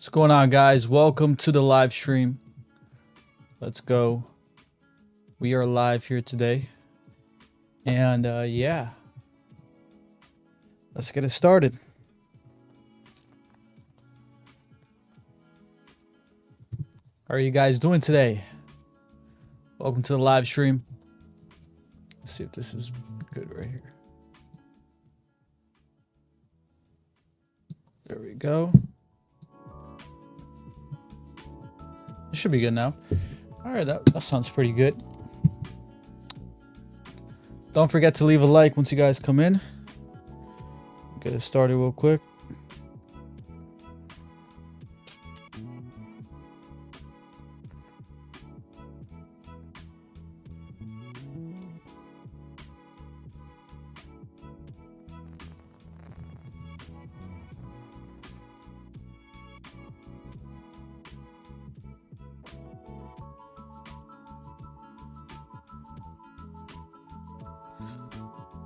What's going on, guys? Welcome to the live stream. Let's go. We are live here today. And yeah, let's get it started. How are you guys doing today? Welcome to the live stream. Let's see if this is good right here. There we go. It should be good now. All right, that sounds pretty good. Don't forget to leave a like once you guys come in. Get it started real quick.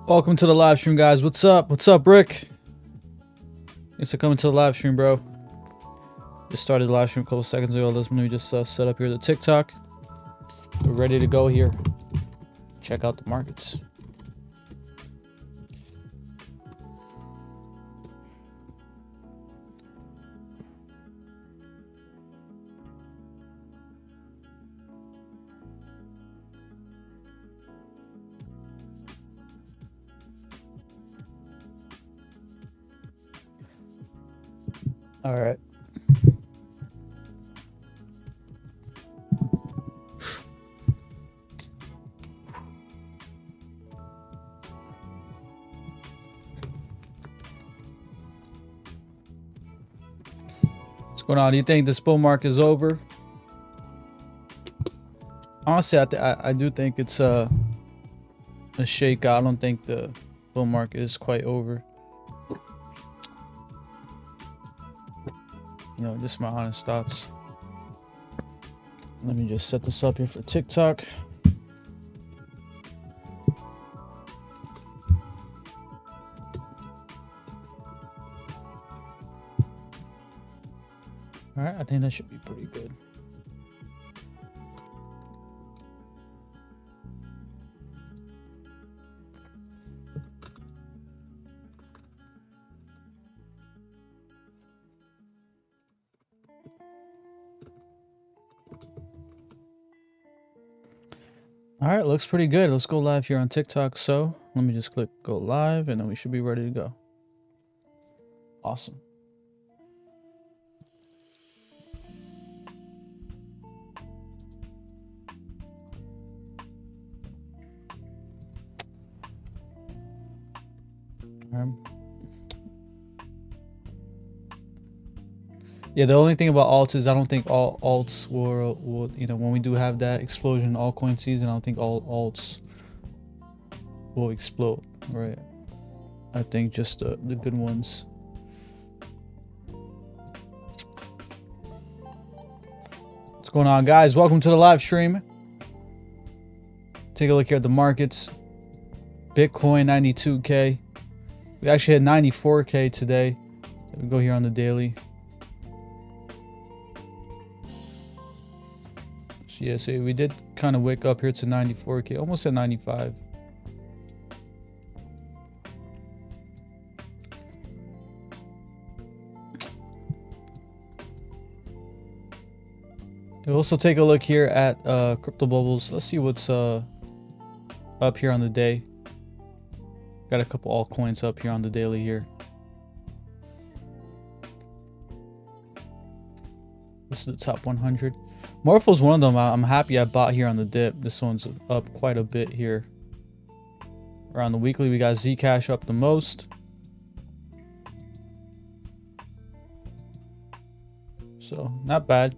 Welcome to the live stream, guys. What's up? What's up, Rick? Thanks for coming to the live stream, bro. Just started the live stream a couple seconds ago. Let me just set up here the TikTok. We're ready to go here. Check out the markets. All right. What's going on? Do you think this bull market is over? Honestly, I do think it's a shakeout. I don't think the bull market is quite over. You know, just my honest thoughts. Let me just set this up here for TikTok. All right, I think that should be pretty good. All right, looks pretty good. Let's go live here on TikTok. So let me just click go live and then we should be ready to go. Awesome. Yeah, the only thing about alts is I don't think all alts will, you know, when we do have that explosion altcoin season, I don't think all alts will explode, right? I think just the good ones. What's going on, guys? Welcome to the live stream. Take a look here at the markets. Bitcoin 92K. We actually had 94K today. We go here on the daily. So yeah, so we did kind of wake up here to 94K, almost at 95. We'll also take a look here at crypto bubbles. Let's see what's up here on the day. Got a couple altcoins up here on the daily here. This is the top 100. Morpho's one of them. I'm happy I bought here on the dip. This one's up quite a bit here. Around the weekly, we got Zcash up the most. So, not bad.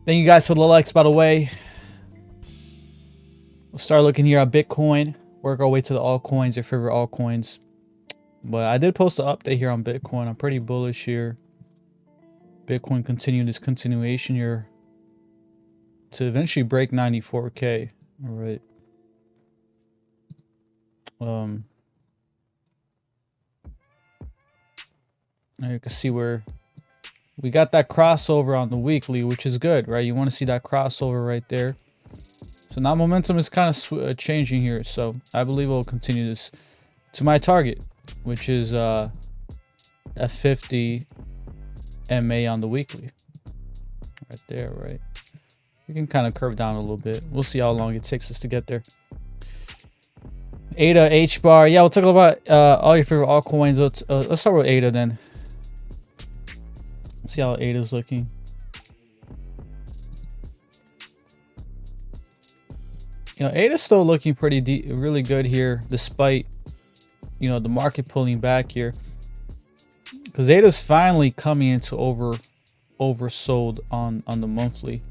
Thank you guys for the likes, by the way. We'll start looking here at Bitcoin. Work our way to the altcoins, your favorite altcoins. But I did post an update here on Bitcoin. I'm pretty bullish here. Bitcoin continuing this continuation here to eventually break 94K. All right. Now you can see where we got that crossover on the weekly, which is good, right? You want to see that crossover right there. So now momentum is kind of changing here. So I believe we'll continue this to my target, which is F50 MA on the weekly. Right there, right? We can kind of curve down a little bit. We'll see how long it takes us to get there. ADA, H bar. Yeah, we'll talk about all your favorite altcoins. Let's start with ADA then. Let's see how ADA's looking. You know, ADA's still looking really good here, despite, you know, the market pulling back here. Because ADA's finally coming into oversold on the monthly.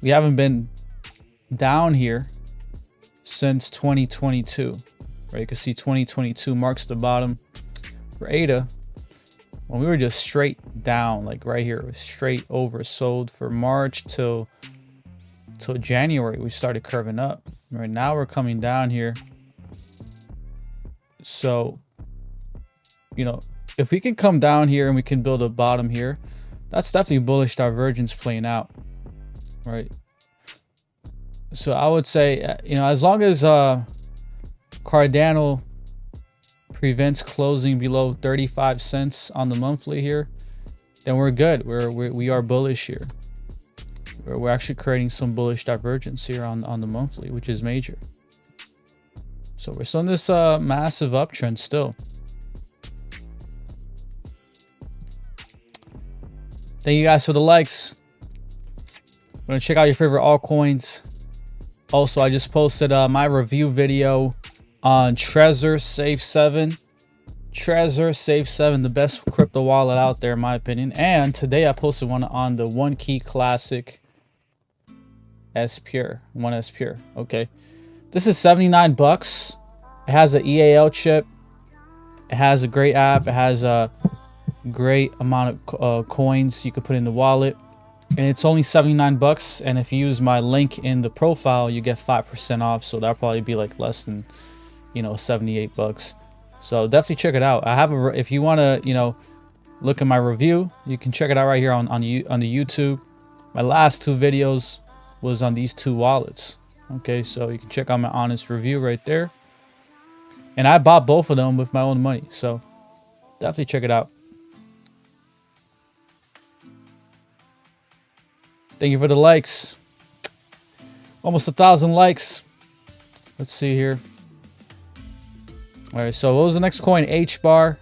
We haven't been down here since 2022, right? You can see 2022 marks the bottom for ADA when we were just straight down, like right here. It was straight oversold for March till January. We started curving up. Right now we're coming down here. So, you know, if we can come down here and we can build a bottom here, that's definitely bullish divergence playing out, right? So I would say, you know, as long as Cardano prevents closing below 35 cents on the monthly here, then we're good. We are bullish here. We're actually creating some bullish divergence here on the monthly, which is major. So we're still in this massive uptrend still. Thank you guys for the likes. I'm gonna check out your favorite altcoins. Also, I just posted my review video on Trezor Safe 7. Trezor Safe 7, the best crypto wallet out there in my opinion. And today I posted one on the One Key Classic S Pure, 1S Pure. Okay, this is 79 bucks. It has an EAL chip. It has a great app. It has a great amount of coins you could put in the wallet. And it's only 79 bucks. And if you use my link in the profile, you get 5% off. So that'll probably be like less than, you know, 78 bucks. So definitely check it out. I have if you want to, you know, look at my review, you can check it out right here on the YouTube. My last two videos was on these two wallets. Okay, so you can check out my honest review right there. And I bought both of them with my own money. So definitely check it out. Thank you for the likes. Almost 1,000 likes. Let's see here. All right, so what was the next coin? H bar.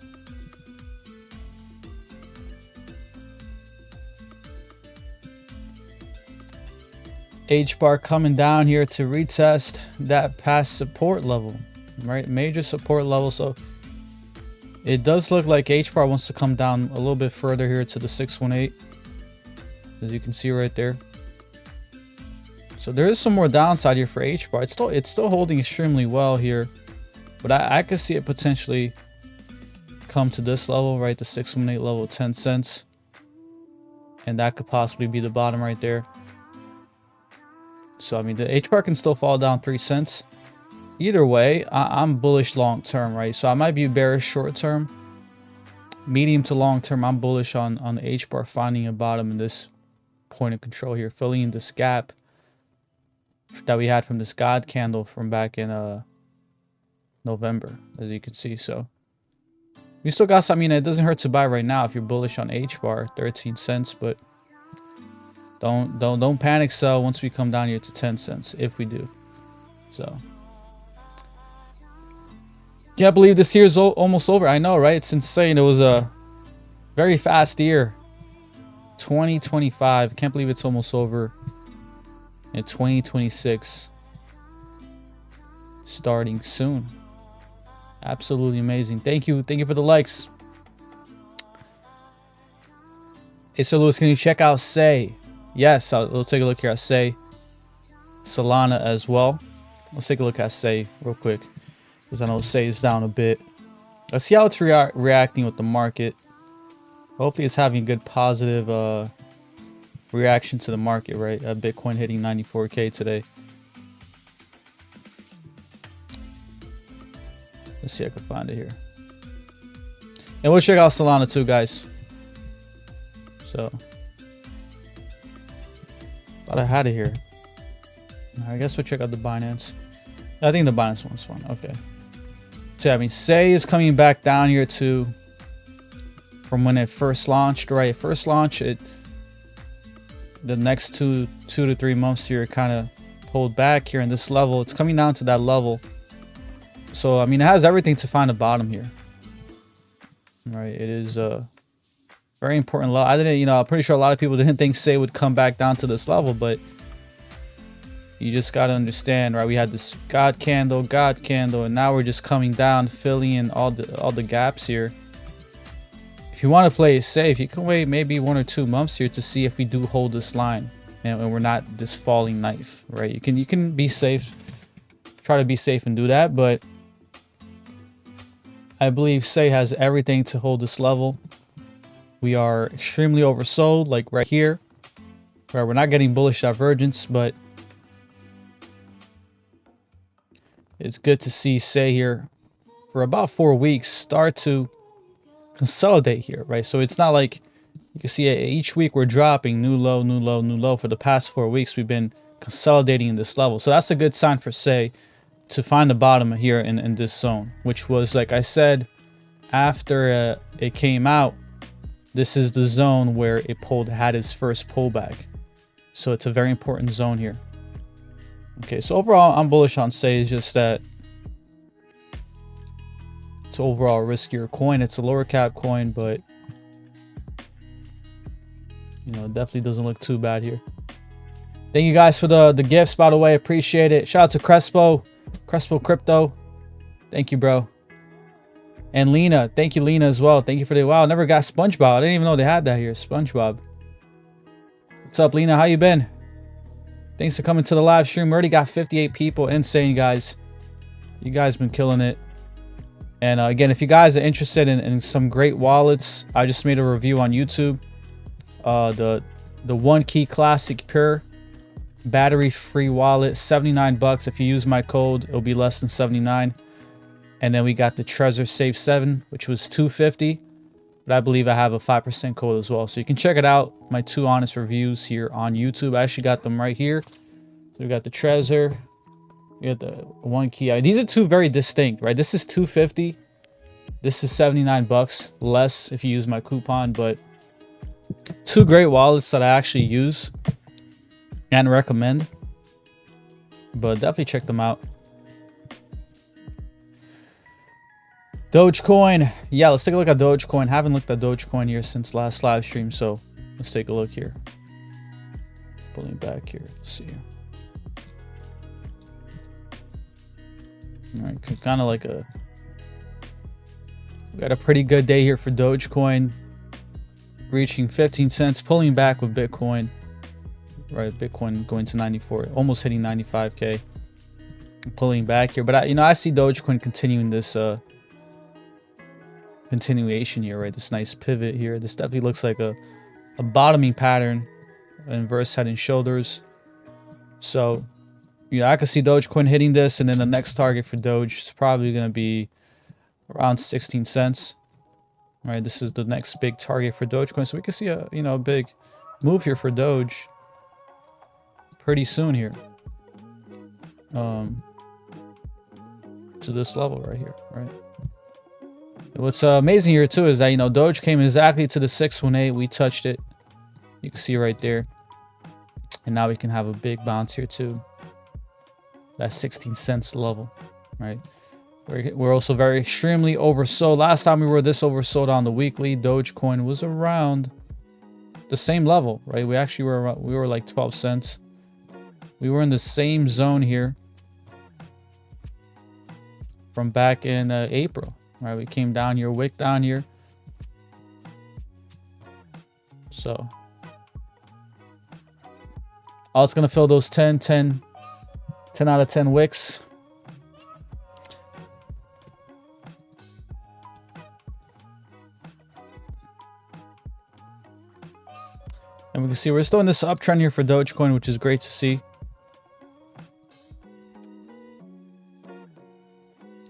H bar coming down here to retest that past support level, right? Major support level. So it does look like H bar wants to come down a little bit further here to the 618. As you can see right there. So there is some more downside here for H bar. It's still holding extremely well here, but I could see it potentially come to this level, right? The 618 level, 10 cents, and that could possibly be the bottom right there. So I mean, the H bar can still fall down 3 cents. Either way, I'm bullish long term, right? So I might be bearish short term. Medium to long term, I'm bullish on the H bar finding a bottom in this point of control here, filling in this gap that we had from this God candle from back in November, as you can see. So we still got some. I mean, it doesn't hurt to buy right now if you're bullish on H bar, 13 cents, but don't panic sell once we come down here to 10 cents if we do. So can't believe this year is almost over. I know, right? It's insane. It was a very fast year. 2025. Can't believe it's almost over. In 2026 starting soon. Absolutely amazing. Thank you for the likes. Hey, so Lewis, can you check out Say? Yes, we'll take a look here at Say. Solana as well. Let's take a look at Say real quick, because I know Say is down a bit. Let's see how it's reacting with the market. Hopefully it's having a good positive reaction to the market, right? Bitcoin hitting 94K today. Let's see if I can find it here. And we'll check out Solana too, guys. So thought I had it here. I guess we'll check out the Binance. I think the Binance one's fun. Okay. So I mean, Say is coming back down here too. From when it first launched, right? First launch, the next two to 3 months here, kind of pulled back here in this level. It's coming down to that level. So I mean, it has everything to find a bottom here. Right? It is a very important level. I didn't, I'm pretty sure a lot of people didn't think Say would come back down to this level, but you just got to understand, right? We had this God candle, and now we're just coming down, filling in all the gaps here. If you want to play it safe, you can wait maybe 1 or 2 months here to see if we do hold this line and we're not this falling knife, right? You can be safe, try to be safe and do that, but I believe Say has everything to hold this level. We are extremely oversold, like right here, where we're not getting bullish divergence, but it's good to see Say here for about 4 weeks start to consolidate here, right? So it's not like you can see each week we're dropping new low, new low, new low. For the past 4 weeks, we've been consolidating in this level. So that's a good sign for Say to find the bottom here in this zone, which was, like I said, after it came out, this is the zone where it had its first pullback. So it's a very important zone here. Okay, so overall, I'm bullish on Say. It's just that it's overall a riskier coin. It's a lower cap coin, but it definitely doesn't look too bad here. Thank you guys for the gifts, by the way. Appreciate it. Shout out to Crespo Crypto. Thank you, bro. And Lena, thank you, Lena, as well. Thank you for the wow. Never got SpongeBob. I didn't even know they had that here. SpongeBob. What's up, Lena? How you been? Thanks for coming to the live stream. We already got 58 people. Insane, guys. You guys been killing it. And again, if you guys are interested in some great wallets, I just made a review on YouTube. The One Key Classic Pure battery-free wallet, 79 bucks. If you use my code, it'll be less than 79. And then we got the Trezor Safe 7, which was 250. But I believe I have a 5% code as well. So you can check it out. My 2 honest reviews here on YouTube. I actually got them right here. So we got the Trezor. We got the One Key. These are 2 very distinct, right? This is 250. This is 79 bucks. Less if you use my coupon. But 2 great wallets that I actually use and recommend. But definitely check them out. Dogecoin. Yeah, let's take a look at Dogecoin. Haven't looked at Dogecoin here since last live stream, so let's take a look here. Pulling back here. Let's see. All right, kind of like we got a pretty good day here for Dogecoin, reaching 15 cents, pulling back with Bitcoin. Right, Bitcoin going to 94, almost hitting 95K, pulling back here. But I see Dogecoin continuing this continuation here, right? This nice pivot here. This definitely looks like a bottoming pattern, inverse head and shoulders. So I could see Dogecoin hitting this, and then the next target for Doge is probably going to be around 16 cents. Right, this is the next big target for Dogecoin. So we could see a big move here for Doge pretty soon here. To this level right here, right? What's amazing here too is that Doge came exactly to the 618. We touched it. You can see right there, and now we can have a big bounce here too. That 16 cents level, right? We're also very extremely oversold. Last time we were this oversold on the weekly, Dogecoin was around the same level, right? We actually were like 12 cents. We were in the same zone here from back in April. Right, we came down here, wick down here. So, it's gonna fill those 10 out of 10 wicks. And we can see we're still in this uptrend here for Dogecoin, which is great to see.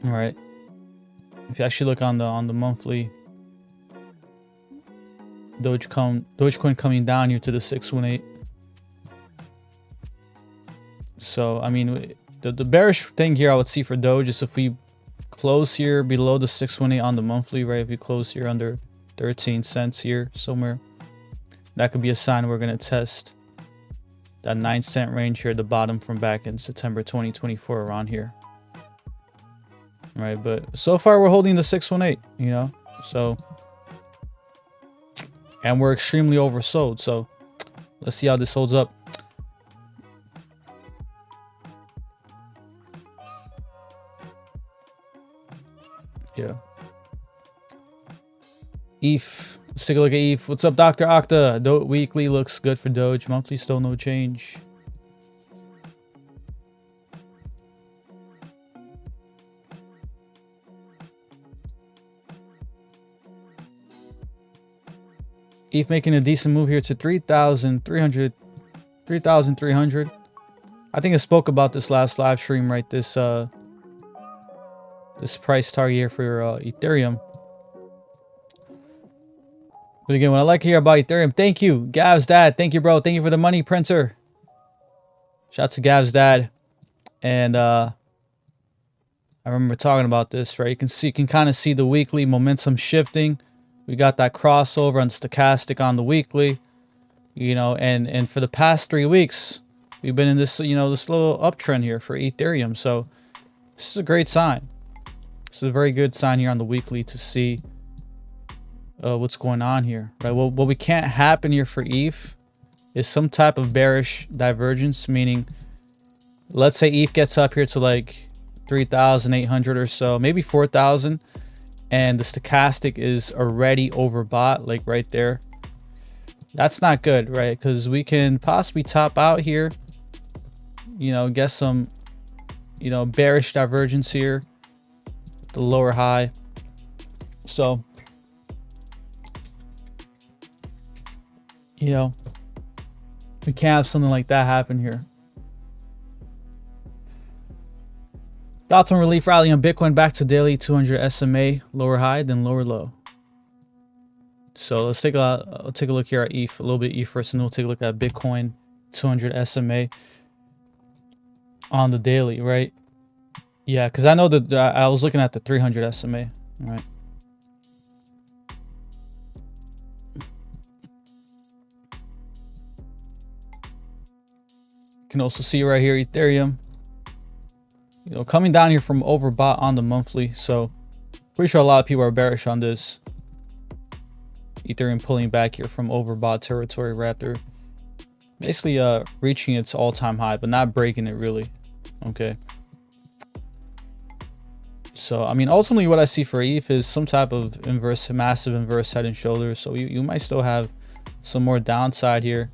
All right. If you actually look on the monthly Dogecoin coming down here to the 618. So I mean, the bearish thing here I would see for Doge is if we close here below the 618 on the monthly, right? If we close here under 13 cents here somewhere, that could be a sign we're going to test that 9-cent range here at the bottom from back in September 2024 around here. Right, but so far we're holding the 618, you know, so, and we're extremely oversold, so let's see how this holds up. Yeah. ETH. Let's take a look at ETH. What's up, Dr. Octa? Weekly looks good for Doge. Monthly still no change. ETH making a decent move here to 3,300. 3,300. I think I spoke about this last live stream, right? This price target here for Ethereum. But again, what I like here about Ethereum, thank you, Gav's dad. Thank you, bro. Thank you for the money, printer. Shout out to Gav's dad. And I remember talking about this, right? You can kind of see the weekly momentum shifting. We got that crossover on stochastic on the weekly, you know, and for the past 3 weeks, we've been in this, you know, this little uptrend here for Ethereum. So this is a great sign. This is a very good sign here on the weekly to see what's going on here, right? Well, what we can't happen here for ETH is some type of bearish divergence, meaning let's say ETH gets up here to like 3,800 or so, maybe 4,000, and the stochastic is already overbought, like right there. That's not good, right? Because we can possibly top out here, you know, get some, you know, bearish divergence here, the lower high. So, you know, we can't have something like that happen here. Thoughts on relief rally on Bitcoin back to daily 200 SMA, lower high, then lower low. So let's take a look here at ETH, a little bit ETH first, and then we'll take a look at Bitcoin 200 SMA on the daily, right? Yeah, because I know that I was looking at the 300 SMA, right? You can also see right here Ethereum, you know, coming down here from overbought on the monthly. So pretty sure a lot of people are bearish on this. Ethereum pulling back here from overbought territory right after basically reaching its all-time high, but not breaking it really. Okay. So I mean, ultimately what I see for ETH is some type of massive inverse head and shoulders. So you might still have some more downside here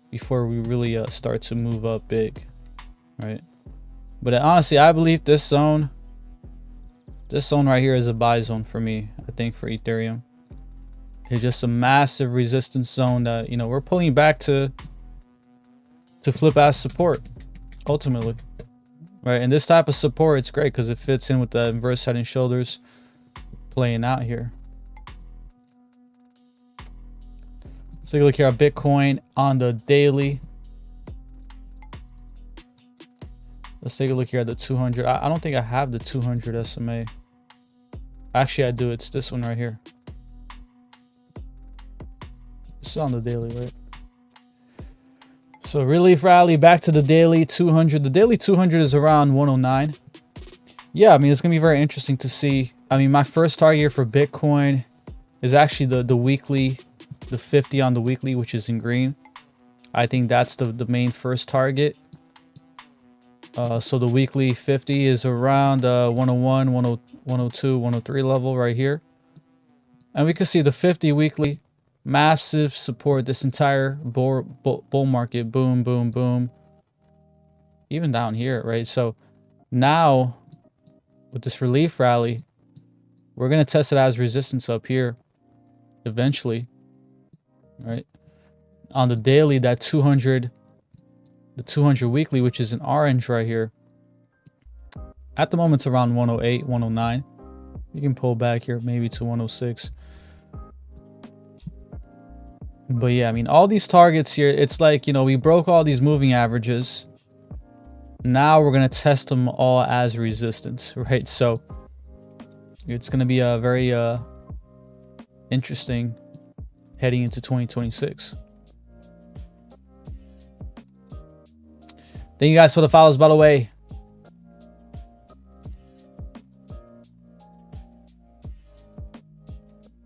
before we really start to move up big, right? But honestly, I believe this zone right here is a buy zone for me. I think for Ethereum, it's just a massive resistance zone that, you know, we're pulling back to flip as support ultimately, right? And this type of support, it's great because it fits in with the inverse head and shoulders playing out here. Let's take a look here at Bitcoin on the daily. Let's take a look here at the 200. I don't think I have the 200 SMA. Actually, I do. It's this one right here. This is on the daily, right? So relief rally back to the daily 200. The daily 200 is around 109. Yeah, I mean, it's going to be very interesting to see. I mean, my first target here for Bitcoin is actually the weekly, the 50 on the weekly, which is in green. I think that's the main first target. So the weekly 50 is around 101, 102, 103 level right here. And we can see the 50 weekly, massive support this entire bull market. Boom, boom, boom. Even down here, right? So now with this relief rally, we're going to test it as resistance up here eventually, right? On the daily, that 200... the 200 weekly, which is in orange right here, at the moment it's around 108, 109. You can pull back here maybe to 106. But yeah, I mean, all these targets here, it's like, you know, we broke all these moving averages. Now we're going to test them all as resistance, right? So it's going to be a very interesting heading into 2026. Thank you guys for the follows, by the way.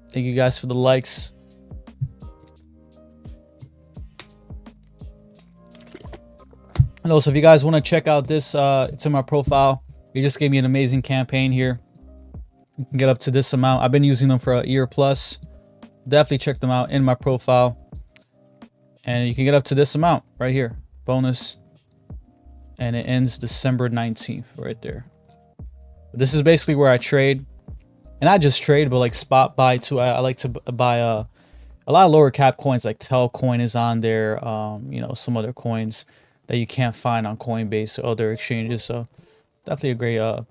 Thank you guys for the likes. And also, if you guys want to check out this, it's in my profile. You just gave me an amazing campaign here. You can get up to this amount. I've been using them for a year plus. Definitely check them out in my profile. And you can get up to this amount right here. Bonus. And it ends December 19th right there. This is basically where I trade. And not just trade, but like spot buy too. I like to buy a lot of lower cap coins, like Telcoin is on there. You know, some other coins that you can't find on Coinbase or other exchanges. So definitely a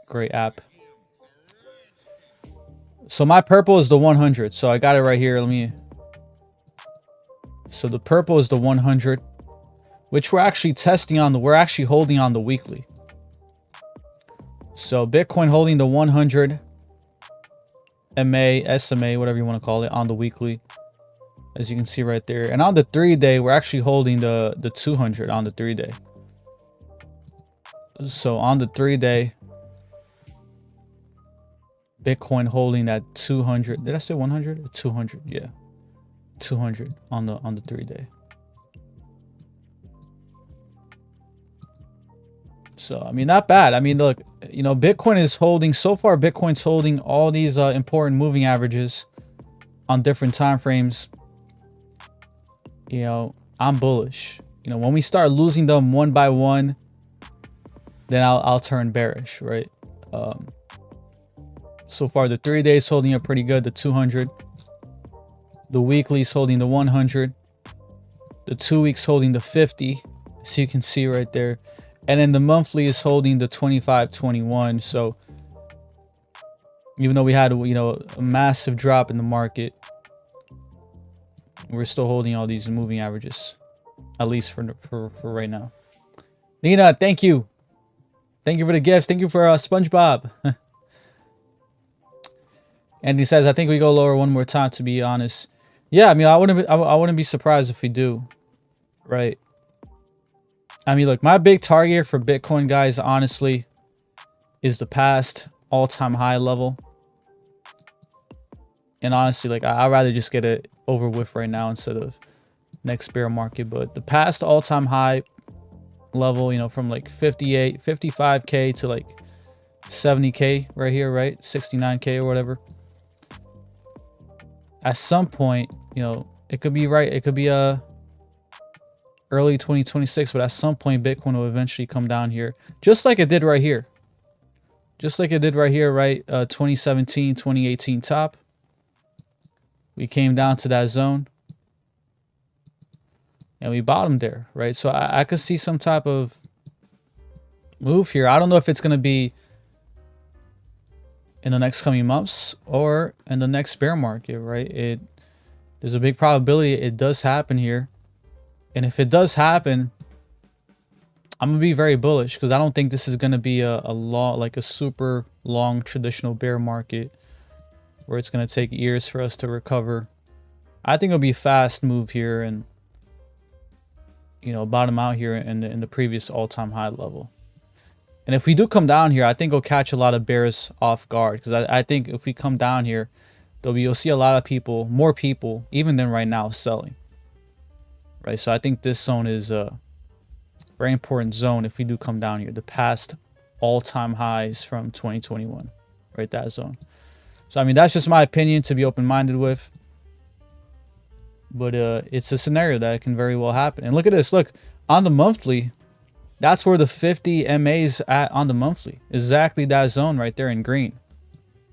great app. So my purple is the 100. So I got it right here. So the purple is the 100, which we're actually testing on we're actually holding on the weekly. So Bitcoin holding the 100 MA, SMA, whatever you want to call it, on the weekly, as you can see right there. And on the 3-day, we're actually holding the 200 on the 3-day. So on the 3-day, Bitcoin holding that 200. Did I say 100? 200, yeah. 200 on the 3-day. So, I mean, not bad. I mean, look, you know, Bitcoin is holding, so far, Bitcoin's holding all these important moving averages on different time frames. You know, I'm bullish. You know, when we start losing them one by one, then I'll turn bearish, right? So far, the 3-day is holding up pretty good, the 200. The weekly is holding the 100. The 2 weeks holding the 50, so you can see right there. And then the monthly is holding the 25.21. So even though we had, you know, a massive drop in the market, we're still holding all these moving averages, at least for right now. Nina, thank you. Thank you for the gifts. Thank you for SpongeBob. And he says, I think we go lower one more time, to be honest. Yeah, I mean, I wouldn't be surprised if we do, right? I mean, look, my big target for Bitcoin, guys, honestly, is the past all-time high level. And honestly, like, I'd rather just get it over with right now instead of next bear market. But the past all-time high level, you know, from like 55K to like 70K right here, right? 69K or whatever. At some point, you know, it could be right. It could be early 2026, but at some point Bitcoin will eventually come down here, just like it did right here. Just like it did right here, right? 2017, 2018 top. We came down to that zone and we bottomed there, right? So I could see some type of move here. I don't know if it's going to be in the next coming months or in the next bear market, right? There's a big probability it does happen here. And if it does happen, I'm going to be very bullish because I don't think this is going to be a super long traditional bear market where it's going to take years for us to recover. I think it'll be a fast move here and, you know, bottom out here in the previous all-time high level. And if we do come down here, I think it'll catch a lot of bears off guard because I think if we come down here, you'll see a lot of people, more people, even than right now, selling. Right, so I think this zone is a very important zone if we do come down here. The past all-time highs from 2021, right, that zone. So, I mean, that's just my opinion to be open-minded with. But it's a scenario that can very well happen. And look at this. Look, on the monthly, that's where the 50 MAs at on the monthly. Exactly that zone right there in green.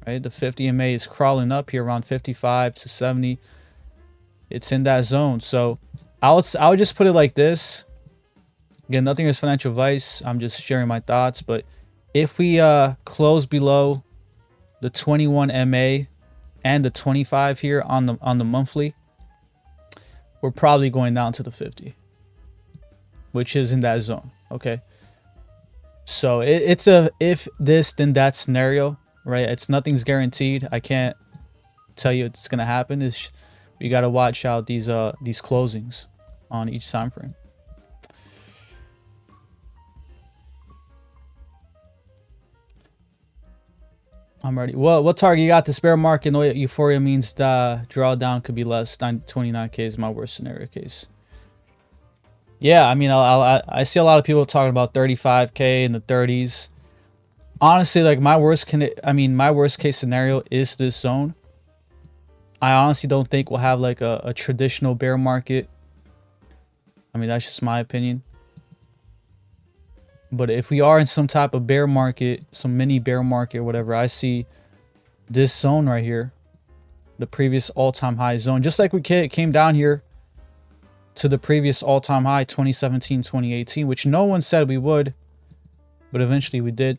Right, the 50 MA is crawling up here around 55 to 70. It's in that zone. So I would just put it like this. Again, nothing is financial advice. I'm just sharing my thoughts. But if we close below the 21 MA and the 25 here on the monthly, we're probably going down to the 50, which is in that zone. Okay. So it's a if this then that scenario, right? It's nothing's guaranteed. I can't tell you it's gonna happen. Is we gotta watch out these closings on each time frame. I'm ready. What target you got? This bear market? No, euphoria means the drawdown could be less. 29K is my worst scenario case. Yeah, I mean, I see a lot of people talking about 35K in the 30s. Honestly, like my worst case scenario is this zone. I honestly don't think we'll have like a traditional bear market. I mean, that's just my opinion. But if we are in some type of bear market, some mini bear market or whatever, I see this zone right here, the previous all-time high zone, just like we came down here to the previous all-time high 2017 2018, which no one said we would, but eventually we did.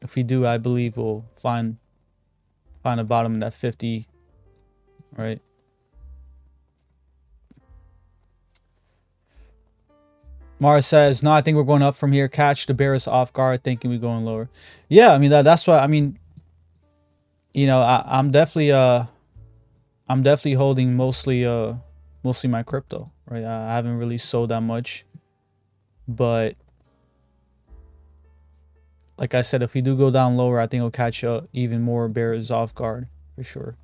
If we do, I believe we'll find a bottom in that 50, right? Mara says, no, I think we're going up from here. Catch the bears off guard thinking we're going lower. Yeah, I mean that's why, I mean, you know, I'm definitely holding mostly my crypto, right? I haven't really sold that much, but like I said, if we do go down lower, I think it'll catch even more bears off guard for sure.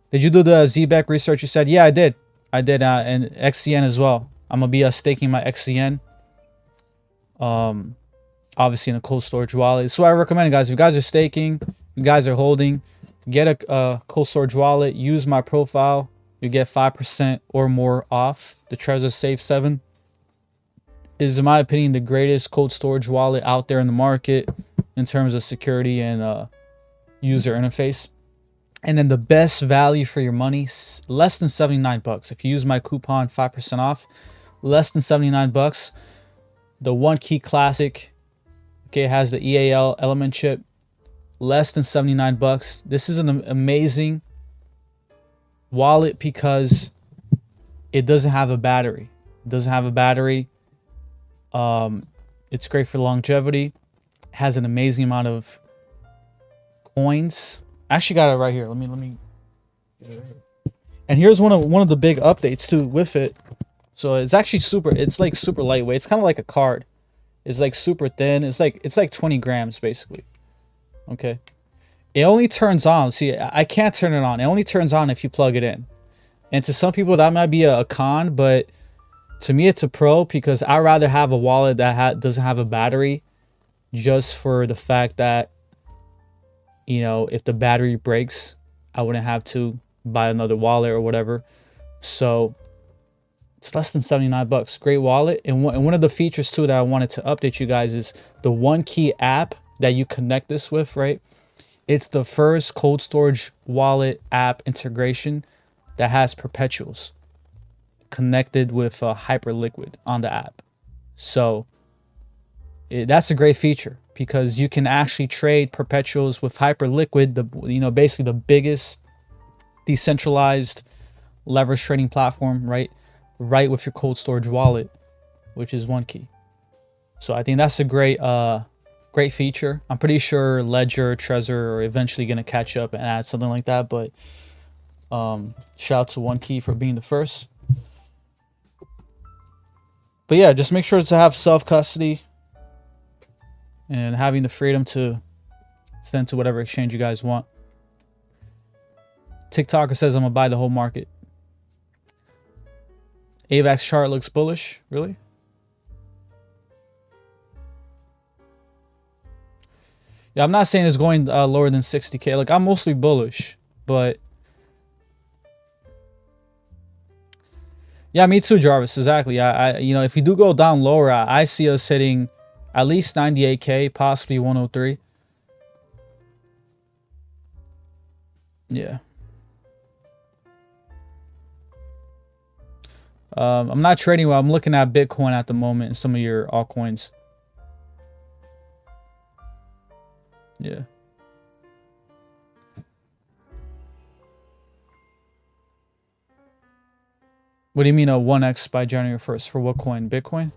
Did you do the ZBEC research? You said, yeah, I did, and XCN as well. I'm gonna be staking my XCN, obviously in a cold storage wallet. So I recommend, guys, if you guys are staking, you guys are holding, get a cold storage wallet. Use my profile. You get 5% or more off. The Trezor Safe 7 is, in my opinion, the greatest cold storage wallet out there in the market in terms of security and user interface. And then the best value for your money, less than 79 bucks. If you use my coupon 5% off, less than 79 bucks. The One Key Classic, okay, has the EAL element chip, less than 79 bucks. This is an amazing wallet because it doesn't have a battery. It's great for longevity. It has an amazing amount of coins. I actually got it right here. Let me. And here's one of the big updates too with it. So it's actually it's like super lightweight. It's kind of like a card. It's like super thin. It's like 20 grams basically. Okay. It only turns on. See, I can't turn it on. It only turns on if you plug it in. And to some people that might be a con, but to me it's a pro because I'd rather have a wallet that doesn't have a battery, just for the fact that, you know, if the battery breaks, I wouldn't have to buy another wallet or whatever. So it's less than 79 bucks. Great wallet. And one of the features too that I wanted to update you guys is the One Key app that you connect this with, right? It's the first cold storage wallet app integration that has perpetuals connected with Hyperliquid on the app. So that's a great feature because you can actually trade perpetuals with Hyperliquid, basically the biggest decentralized leverage trading platform, right with your cold storage wallet, which is One Key. So I think that's a great feature. I'm pretty sure Ledger, Trezor are eventually going to catch up and add something like that, but shout out to One Key for being the first. But yeah, just make sure to have self-custody and having the freedom to send to whatever exchange you guys want. TikToker says I'm gonna buy the whole market. AVAX chart looks bullish. Really? Yeah, I'm not saying it's going lower than 60K. Like, I'm mostly bullish, but yeah, me too, Jarvis. Exactly. I if you do go down lower, I see us hitting at least 98K, possibly 103. Yeah. I'm not trading well. I'm looking at Bitcoin at the moment and some of your altcoins. Yeah. What do you mean a 1x by January 1st? For what coin? Bitcoin?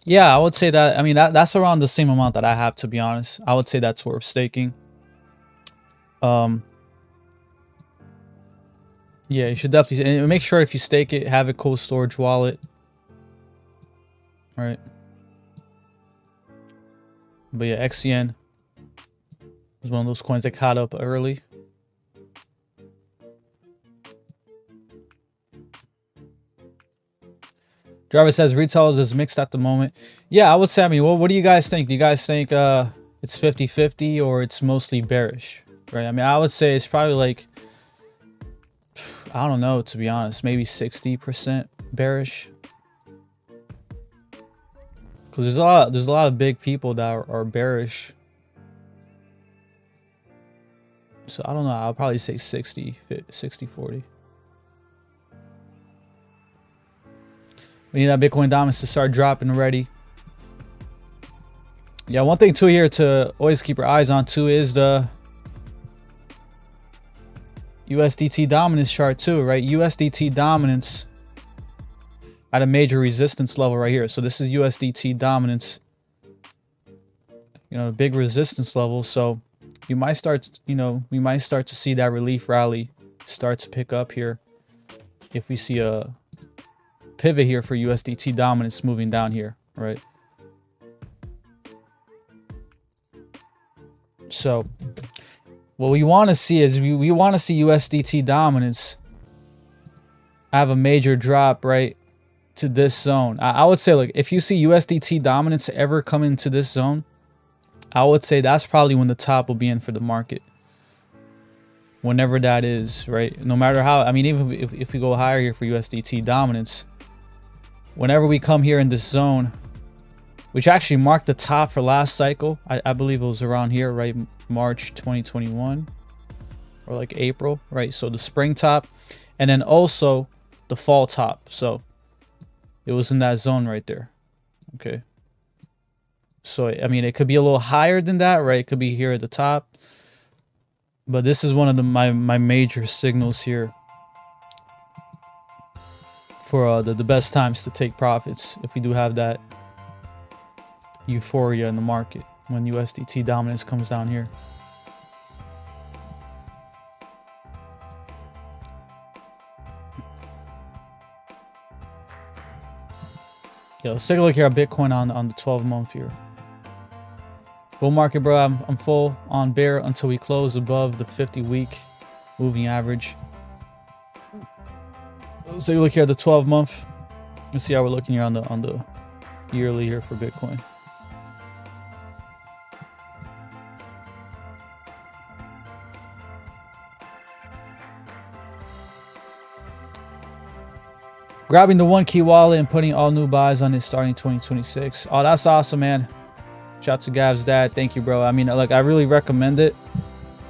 Yeah, I would say that. I mean, that's around the same amount that I have, to be honest. I would say that's worth staking. Yeah, you should definitely, and make sure if you stake it, have a cold storage wallet. All right. But yeah, XCN is one of those coins that caught up early. Driver says retail is mixed at the moment. Yeah, I would say, I mean, what do you guys think? Do you guys think it's 50-50 or it's mostly bearish? Right? I mean, I would say it's probably like, I don't know, to be honest, maybe 60% bearish. Because there's a lot of big people that are bearish. So I don't know, I'll probably say 60-40. We need that Bitcoin dominance to start dropping already. Yeah, one thing too here to always keep your eyes on too is the USDT dominance chart too, right? USDT dominance at a major resistance level right here. So this is USDT dominance, you know, a big resistance level. So you might start, you know, we might start to see that relief rally start to pick up here if we see a pivot here for USDT dominance moving down here, right? So what we want to see is we want to see USDT dominance have a major drop right to this zone. I would say, like, if you see USDT dominance ever come into this zone, I would say that's probably when the top will be in for the market. Whenever that is, right? No matter how, I mean, even if we go higher here for USDT dominance, whenever we come here in this zone, which actually marked the top for last cycle, I believe it was around here, right? March 2021 or like April, right? So the spring top and then also the fall top. So it was in that zone right there. Okay. So, I mean, it could be a little higher than that, right? It could be here at the top. But this is one of my major signals here for the best times to take profits if we do have that euphoria in the market when USDT dominance comes down here. Yeah, let's take a look here at Bitcoin on the 12-month here. Bull market, bro. I'm full on bear until we close above the 50-week moving average. Let's take a look here at the 12-month. Let's see how we're looking here on the yearly here for Bitcoin. Grabbing the one key wallet and putting all new buys on it starting 2026. Oh, that's awesome, man. Shout out to Gav's dad. Thank you, bro. I mean, like, I really recommend it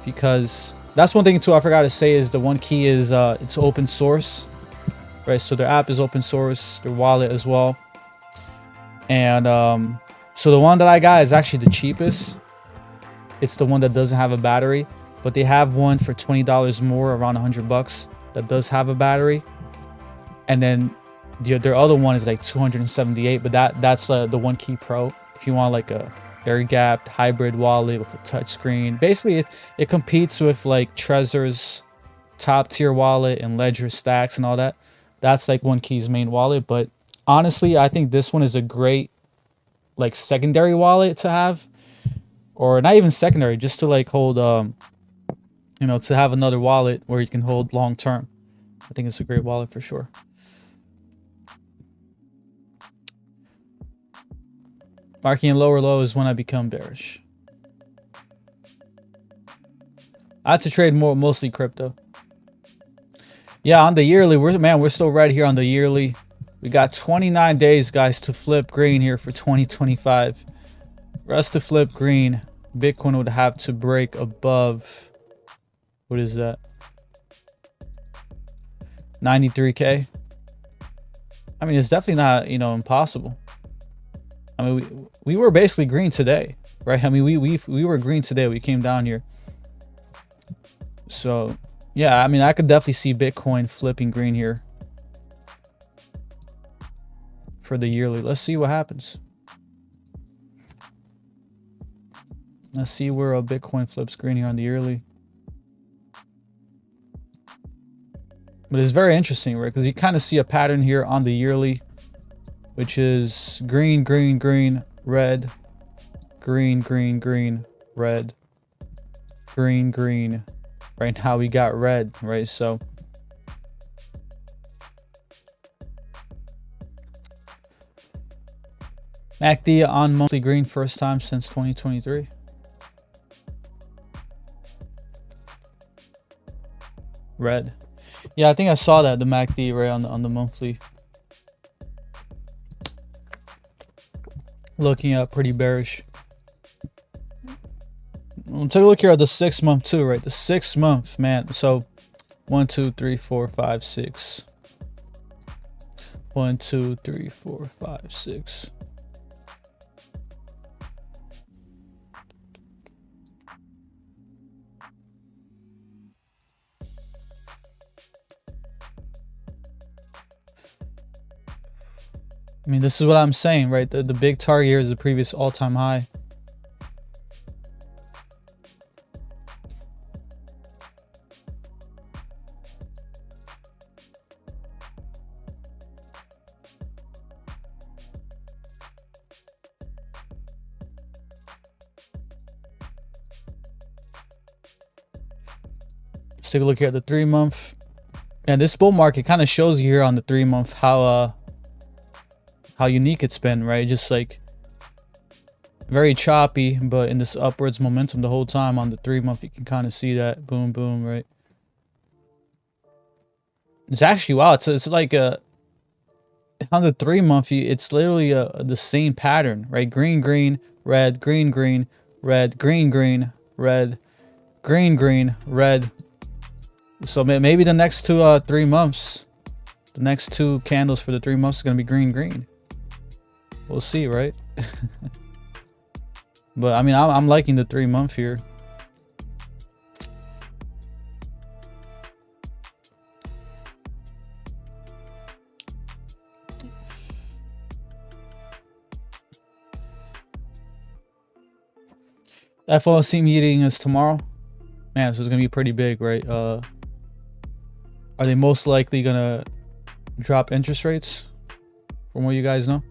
because that's one thing too I forgot to say is the one key is it's open source, right? So their app is open source, their wallet as well. And so the one that I got is actually the cheapest. It's the one that doesn't have a battery, but they have one for $20 more, around $100 that does have a battery. And then their other one is like $278, but that's the One Key Pro. If you want like a air-gapped hybrid wallet with a touchscreen, basically it competes with like Trezor's top tier wallet and Ledger Stacks and all that. That's like One Key's main wallet. But honestly, I think this one is a great like secondary wallet to have, or not even secondary, just to like hold, you know, to have another wallet where you can hold long term. I think it's a great wallet for sure. Marking a lower low is when I become bearish. I had to trade mostly crypto. Yeah, on the yearly, we're still right here on the yearly. We got 29 days, guys, to flip green here for 2025. For us to flip green, Bitcoin would have to break above, what is that? 93K. I mean, it's definitely not, you know, impossible. I mean, we were basically green today, right? I mean, we were green today. We came down here. So yeah, I mean, I could definitely see Bitcoin flipping green here for the yearly. Let's see what happens. Let's see where a Bitcoin flips green here on the yearly. But it's very interesting, right? Because you kind of see a pattern here on the yearly, which is green, green, green, red, green, green, green, red, green, green. Right now we got red, right? So MACD on monthly green, first time since 2023. Red. Yeah, I think I saw that, the MACD right on the monthly. Looking at pretty bearish. We'll take a look here at the 6 month too, right? The 6 month, man. So 1, 2, 3, 4, 5, 6. 1, 2, 3, 4, 5, 6. I mean, this is what I'm saying, right? The big target here is the previous all-time high. Let's take a look here at the 3 month. And this bull market kind of shows you here on the 3 month how unique it's been, right? Just like very choppy, but in this upwards momentum the whole time. On the 3 month, you can kind of see that boom, boom, right? It's actually, wow, it's like a, on the 3 month, it's literally the same pattern, right? Green, green, red, green, green, red, green, green, red, green, green, red. So maybe the next 3 months, the next 2 candles for the 3 months is going to be green, green. We'll see, right? But I mean, I'm liking the 3 month here. FOMC meeting is tomorrow. Man, so it's gonna be pretty big, right? Are they most likely gonna drop interest rates, from what you guys know?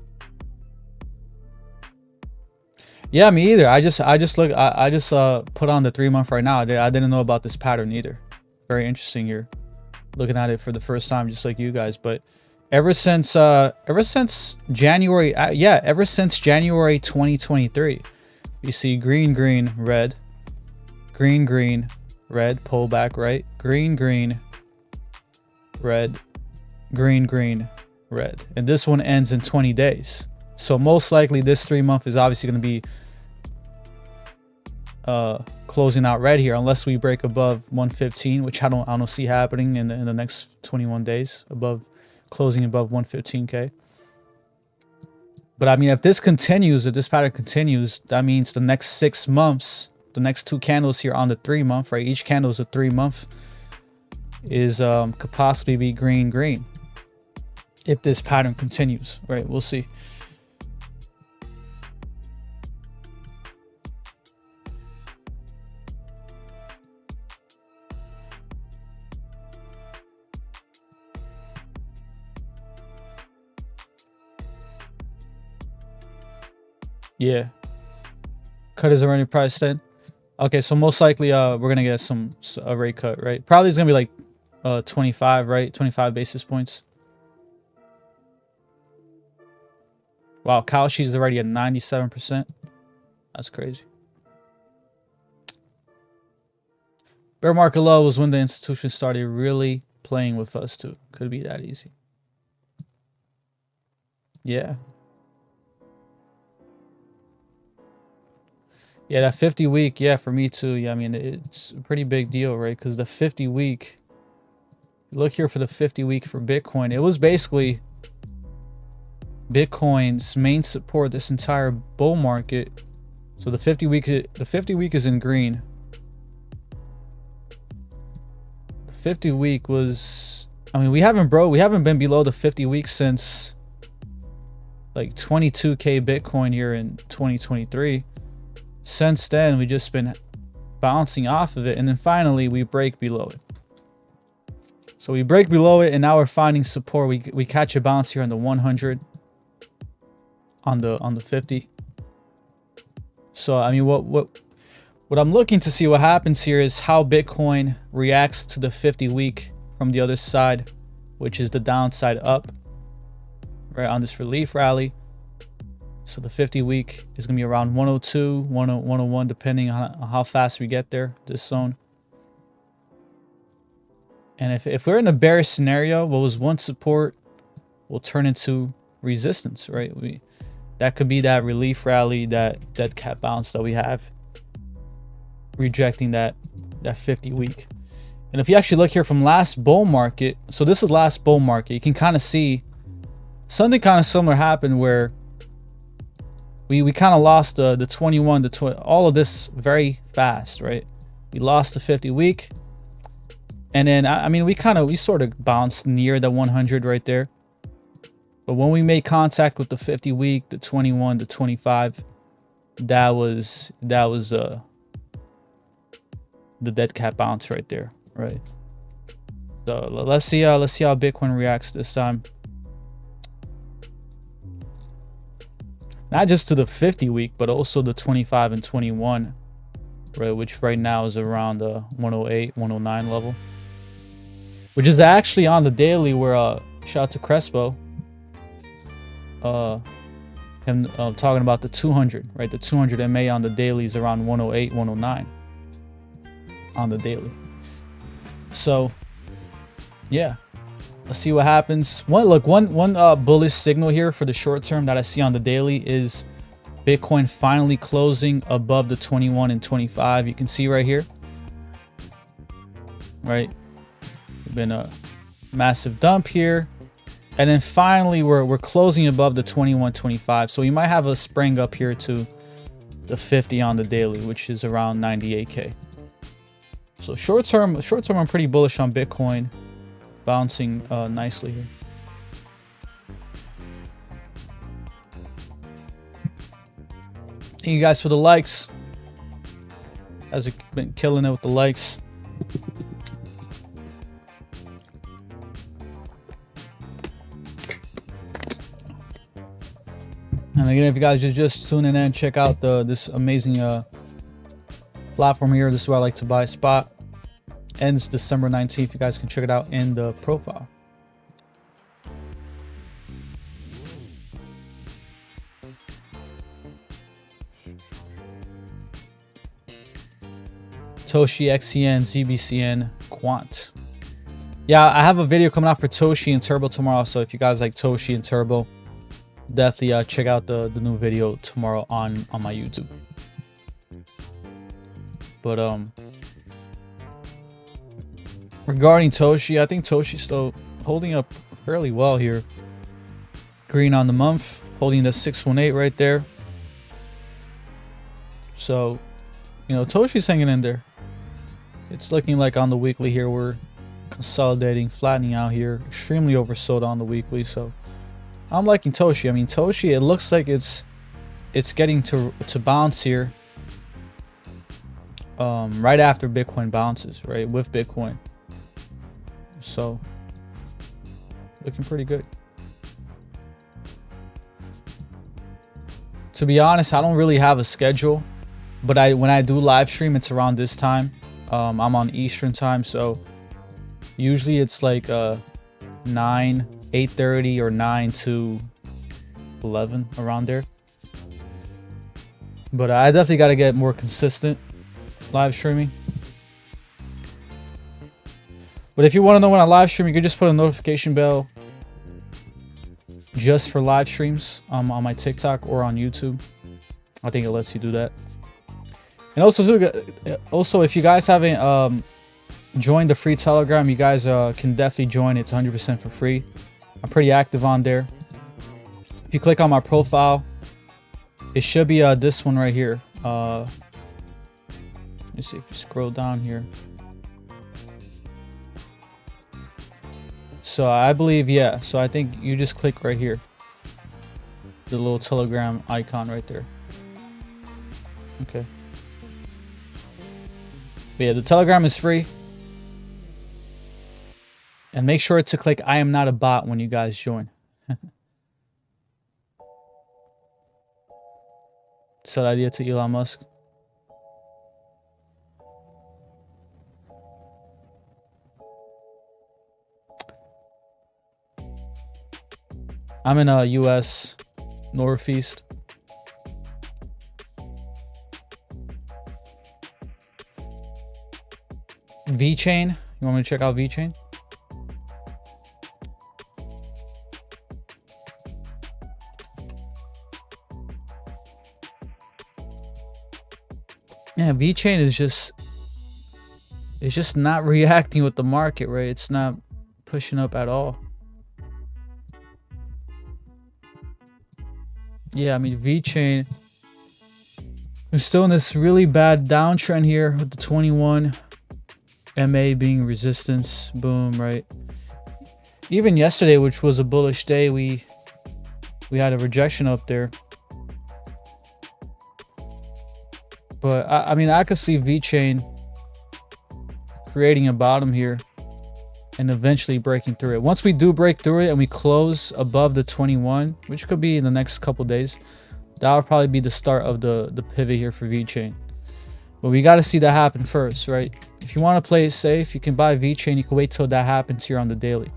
Yeah, me either. I just put on the 3 month right now. I didn't know about this pattern either. Very interesting here, looking at it for the first time, just like you guys. But ever since January, ever since January 2023, you see green, green, red, green, green, red, pullback, right? Green, green, red, green, green, red, and this one ends in 20 days. So most likely this 3 month is obviously going to be closing out red here, unless we break above 115, which I don't see happening in the next 21 days, closing above 115k. But I mean, if this continues, if this pattern continues, that means the next 6 months, the next 2 candles here on the 3 month, right? Each candle is a 3 month, is could possibly be green, green. If this pattern continues, right? We'll see. Yeah, cut is already priced in. Okay, so most likely we're gonna get a rate cut, right? Probably it's gonna be like 25, right? 25 basis points. Wow, Kalshi is already at 97%. That's crazy. Bear market low was when the institution started really playing with us too. Could be that easy. Yeah. Yeah, that 50 week, yeah, for me too. Yeah, I mean, it's a pretty big deal, right? Because the 50 week, look here for the 50 week for Bitcoin. It was basically Bitcoin's main support this entire bull market. So the 50 week is in green. 50 week was, I mean, we haven't been below the 50 week since like 22K Bitcoin here in 2023. Since then, we just been bouncing off of it, and then finally we break below it. So we break below it, and now we're finding support. We catch a bounce here on the 100, on the 50. So I mean, what I'm looking to see what happens here is how Bitcoin reacts to the 50 week from the other side, which is the downside up, right, on this relief rally. So the 50 week is going to be around 102, 101, depending on how fast we get there, this zone. And if we're in a bearish scenario, what was one support will turn into resistance, right? That could be that relief rally, that dead cat bounce that we have, rejecting that 50 week. And if you actually look here from last bull market, so this is last bull market, you can kind of see something kind of similar happened where we kind of lost the 21 to 20, all of this very fast, right? We lost the 50 week, and then I mean we sort of bounced near the 100 right there. But when we made contact with the 50 week, the 21 to 25, that was the dead cat bounce right there, right? So let's see how Bitcoin reacts this time. Not just to the 50 week, but also the 25 and 21, right? Which right now is around the 108, 109 level, which is actually on the daily where shout out to Crespo. Him talking about the 200, right? The 200 MA on the daily is around 108, 109 on the daily. So yeah, let's see what happens. One bullish signal here for the short term that I see on the daily is Bitcoin finally closing above the 21 and 25. You can see right here, right? Been a massive dump here, and then finally we're closing above the 21.25. So you might have a spring up here to the 50 on the daily, which is around 98K. So short term I'm pretty bullish on Bitcoin, bouncing nicely here. Thank you guys for the likes. You guys have been killing it with the likes. And again, if you guys just tuning in, check out this amazing platform here. This is where I like to buy spot. Ends December 19th. You guys can check it out in the profile. Toshi, XCN, ZBCN, Quant. Yeah, I have a video coming out for Toshi and Turbo tomorrow. So if you guys like Toshi and Turbo, definitely check out the new video tomorrow on my YouTube. But regarding Toshi, I think Toshi's still holding up fairly well here. Green on the month, holding the 618 right there. So, you know, Toshi's hanging in there. It's looking like on the weekly here we're consolidating, flattening out here. Extremely oversold on the weekly, so I'm liking Toshi. I mean, Toshi, it looks like it's getting to bounce here right after Bitcoin bounces, right, with Bitcoin. So looking pretty good. To be honest, I don't really have a schedule, but when I do live stream, it's around this time. I'm on Eastern time, so usually it's like 8:30 or 9 to 11, around there. But I definitely got to get more consistent live streaming. But if you want to know when I live stream, you can just put a notification bell just for live streams on my TikTok or on YouTube. I think it lets you do that. And also if you guys haven't joined the free Telegram, you guys can definitely join. It's 100% for free. I'm pretty active on there. If you click on my profile, it should be this one right here. Let me see if you scroll down here. So I believe, yeah. So I think you just click right here. The little Telegram icon right there. Okay. But yeah, the Telegram is free. And make sure to click I am not a bot when you guys join. Sell idea to Elon Musk. I'm in a US Northeast. VeChain. You want me to check out VeChain? Yeah, VeChain is just, it's just not reacting with the market, right? It's not pushing up at all. Yeah, I mean, VeChain is still in this really bad downtrend here with the 21 MA being resistance. Boom, right? Even yesterday, which was a bullish day, we had a rejection up there. But I mean, I could see VeChain creating a bottom here and eventually breaking through it. Once we do break through it and we close above the 21, which could be in the next couple days, that would probably be the start of the pivot here for VeChain. But we got to see that happen first, right? If you want to play it safe, you can buy VeChain. You can wait till that happens here on the daily.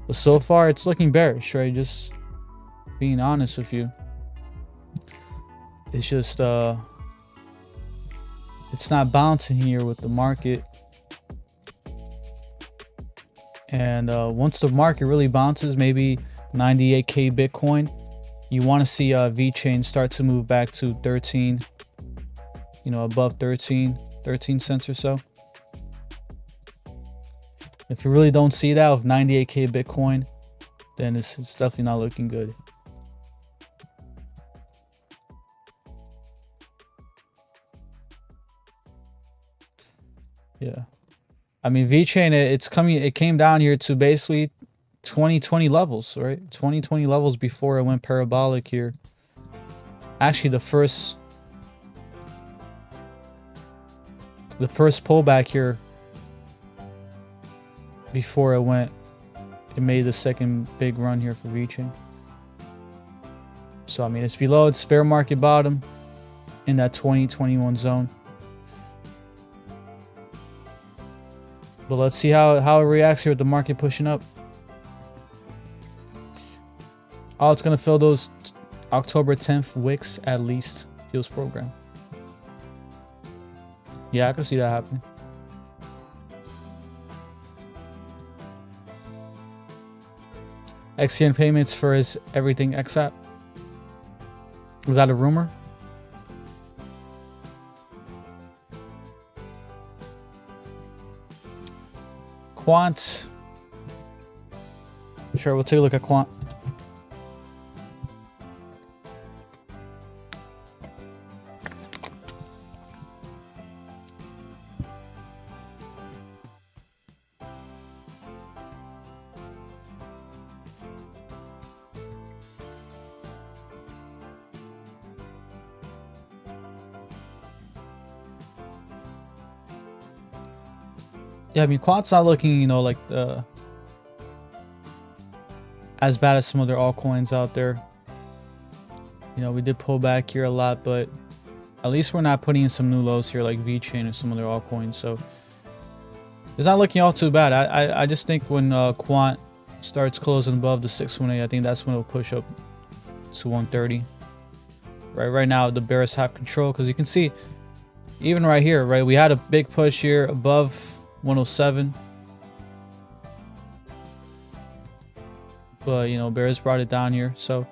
But so far, it's looking bearish, right? Just being honest with you. It's just, it's not bouncing here with the market. And once the market really bounces, maybe 98K Bitcoin, you want to see VeChain start to move back to 13, you know, above 13 cents or so. If you really don't see that with 98K Bitcoin, then it's definitely not looking good. Yeah. I mean, VeChain, it came down here to basically 2020 levels, right? 2020 levels before it went parabolic here. Actually, the first pullback here before it made the second big run here for VeChain. So I mean, it's below its bear market bottom in that 2021 zone. But let's see how it reacts here with the market pushing up. Oh, it's going to fill those October 10th wicks at least. Feels program. Yeah, I can see that happening. XCN payments for his everything XApp. Was that a rumor? Quant. Sure, we'll take a look at Quant. Yeah, I mean, Quant's not looking, you know, like as bad as some other altcoins out there. You know, we did pull back here a lot, but at least we're not putting in some new lows here like VeChain or some other altcoins. So it's not looking all too bad. I just think when Quant starts closing above the 618, I think that's when it'll push up to 130. Right now, the bears have control because you can see even right here, right? We had a big push here above 107, but you know, bears brought it down here. So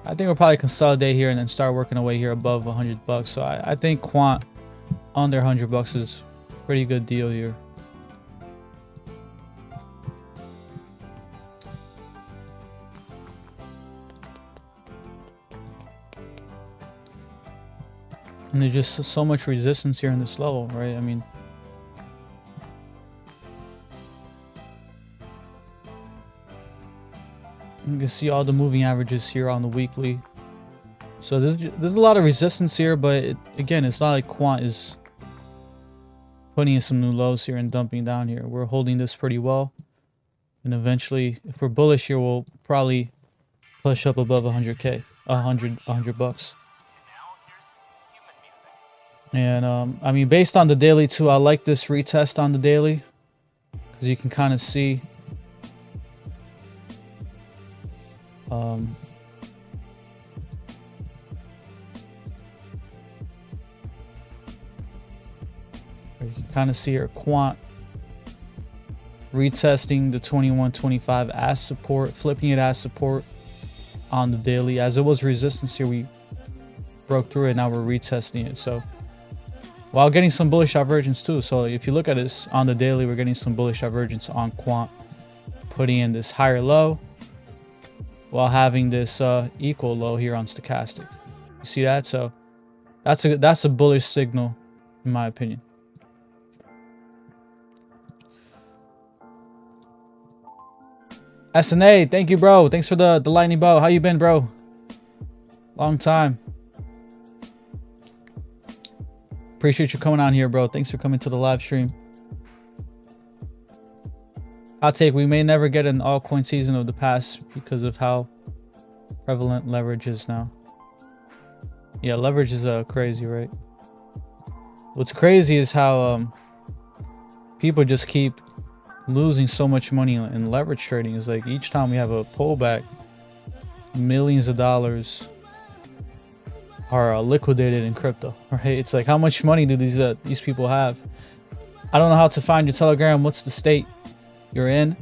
I think we'll probably consolidate here and then start working away here above $100. So I think Quant under $100 is a pretty good deal here. And there's just so much resistance here in this level, right? I mean, You can see all the moving averages here on the weekly. So there's a lot of resistance here, but again, it's not like Quant is putting in some new lows here and dumping down here. We're holding this pretty well. And eventually, if we're bullish here, we'll probably push up above 100K, 100 bucks. And I mean, based on the daily too, I like this retest on the daily because you can kind of see you can kind of see here Quant retesting the 21.25 as support, flipping it as support on the daily. As it was resistance here, we broke through it. Now we're retesting it. So while getting some bullish divergence too. So if you look at this on the daily, we're getting some bullish divergence on Quant, putting in this higher low while having this equal low here on stochastic. You see that? So that's a bullish signal in my opinion. SNA, thank you, bro. Thanks for the lightning bow. How you been, bro? Long time. Appreciate you coming on here, bro. Thanks for coming to the live stream. Hot take, we may never get an altcoin season of the past because of how prevalent leverage is now. Yeah, leverage is crazy, right? What's crazy is how people just keep losing so much money in leverage trading. Is like each time we have a pullback, millions of dollars are liquidated in crypto, right? It's like, how much money do these people have? I don't know how to find your Telegram. What's the state you're in?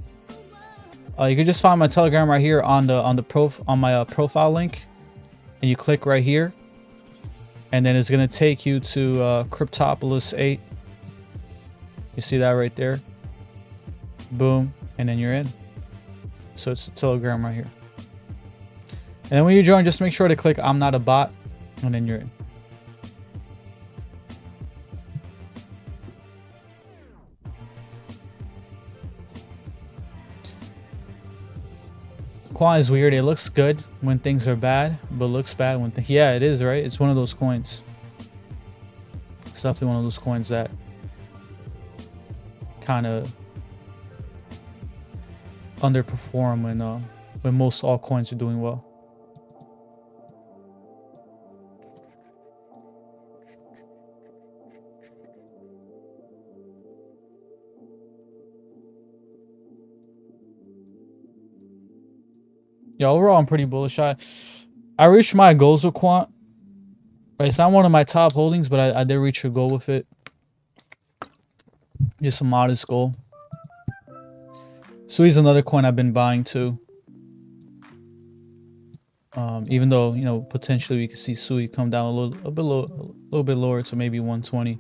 You can just find my Telegram right here on my profile link, and you click right here, and then it's gonna take you to Cryptopolis 8. You see that right there? Boom, and then you're in. So it's the Telegram right here. And then when you join, just make sure to click I'm not a bot, and then you're in. Quant is weird. It looks good when things are bad, but looks bad when yeah, it is, right? It's one of those coins. It's definitely one of those coins that kind of underperform when most altcoins are doing well. Yeah, overall I'm pretty bullish. I reached my goals with Quant. Right, it's not one of my top holdings, but I did reach a goal with it. Just a modest goal. Sui's another coin I've been buying too. Even though, you know, potentially we could see Sui come down a little bit lower to maybe 120.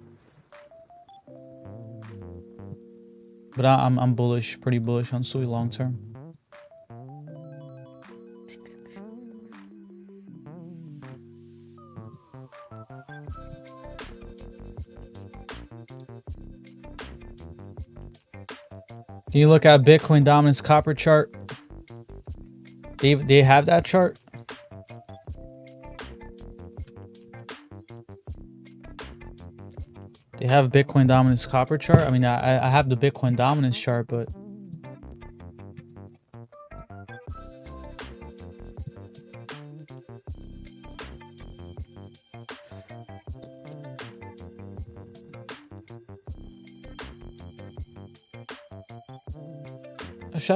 But I'm bullish, pretty bullish on Sui long term. Can you look at Bitcoin dominance copper chart? They have that chart? They have Bitcoin dominance copper chart? I mean, I have the Bitcoin dominance chart, but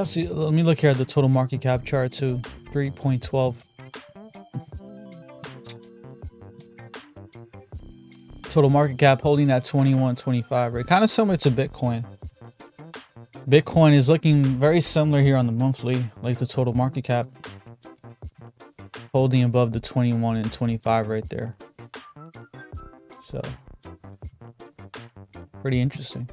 let me look here at the total market cap chart too. 3.12. Total market cap holding at 21.25, right? Kind of similar to Bitcoin. Bitcoin is looking very similar here on the monthly, like the total market cap holding above the 21 and 25 right there. So pretty interesting.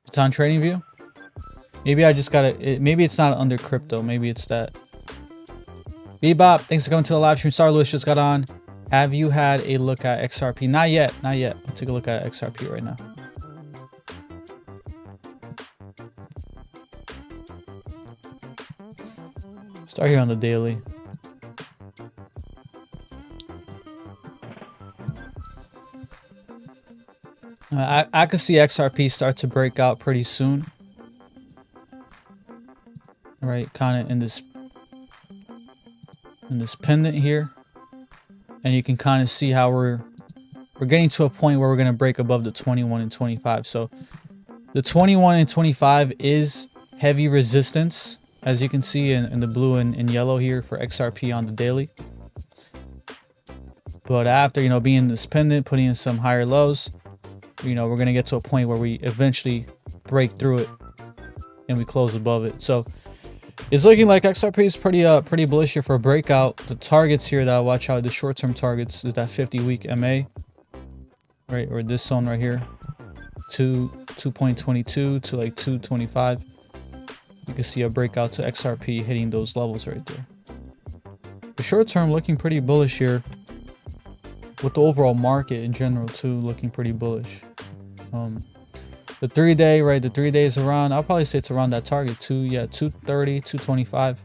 It's on TradingView. Maybe I just gotta. Maybe it's not under crypto. Maybe it's that. Bebop, thanks for coming to the live stream. Star Lewis just got on. Have you had a look at XRP? Not yet. Not yet. I'll take a look at XRP right now. Start here on the daily. I could see XRP start to break out pretty soon. Right, kind of in this pendant here. And you can kind of see how we're getting to a point where we're going to break above the 21 and 25. So the 21 and 25 is heavy resistance, as you can see in the blue and yellow here for XRP on the daily. But after, you know, being this pendant, putting in some higher lows, you know, we're going to get to a point where we eventually break through it and we close above it. So it's looking like XRP is pretty bullish here for a breakout. The targets here that I watch out, the short-term targets, is that 50-week MA, right, or this zone right here, 2.22 to like 2.25. You can see a breakout to XRP hitting those levels right there. The short-term looking pretty bullish here, with the overall market in general too looking pretty bullish. The 3-day, right? The 3 days around, I'll probably say it's around that target. 230, 225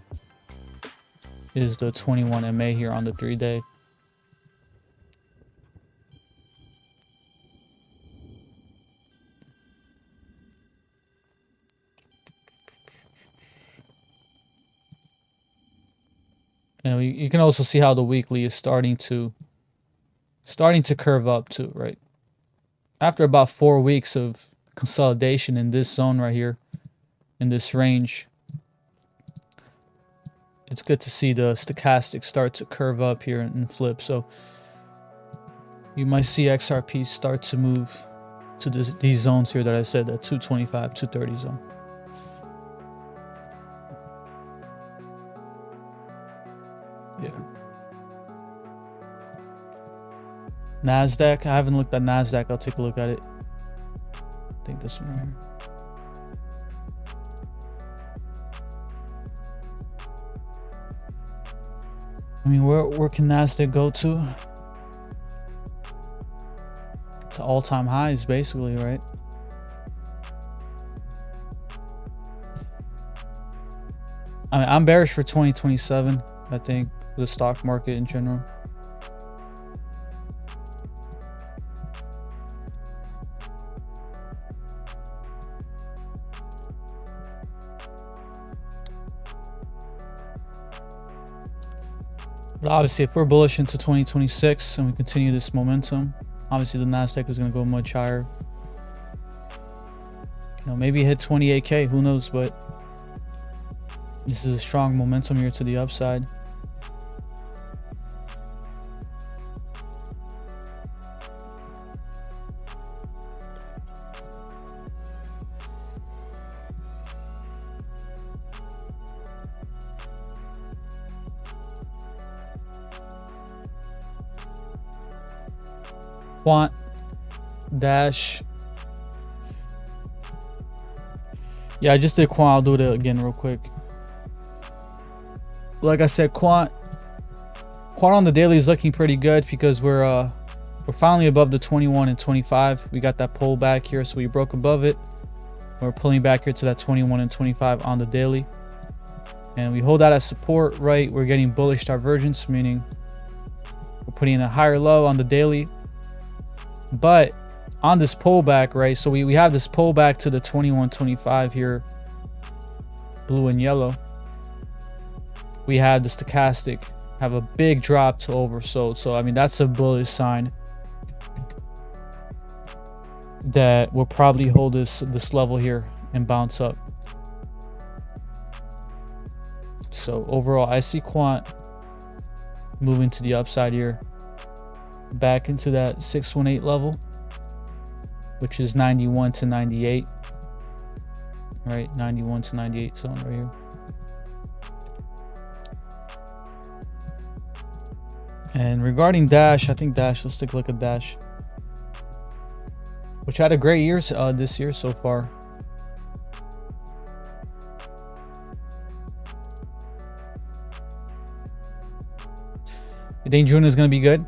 is the 21 MA here on the 3-day. And you can also see how the weekly is starting to curve up too, right? After about 4 weeks of consolidation in this zone right here, in this range, it's good to see the stochastic start to curve up here and flip. So you might see XRP start to move to these zones here that I said, that 225, 230 zone. Yeah. NASDAQ, I haven't looked at NASDAQ. I'll take a look at it. I think this one right here. I mean, where can NASDAQ go to? It's all-time highs, basically, right? I mean, I'm bearish for 2027, I think, for the stock market in general. But obviously, if we're bullish into 2026 and we continue this momentum, obviously the NASDAQ is going to go much higher. You know, maybe hit 28K, who knows, but this is a strong momentum here to the upside. Quant, Dash. Yeah, I just did Quant. I'll do it again real quick. Like I said, Quant on the daily is looking pretty good because we're finally above the 21 and 25. We got that pullback here, so we broke above it. We're pulling back here to that 21 and 25 on the daily, and we hold that as support. Right, we're getting bullish divergence, meaning we're putting in a higher low on the daily. But on this pullback, right, so we have this pullback to the 21.25 here, blue and yellow. We have the stochastic have a big drop to oversold. So I mean, that's a bullish sign that we'll probably hold this level here and bounce up. So overall, I see Quant moving to the upside here, back into that 618 level, which is 91 to 98, right? 91 to 98 zone right here. And regarding Dash, I think Dash, let's take a look at Dash, which had a great year this year so far. You think June is going to be good?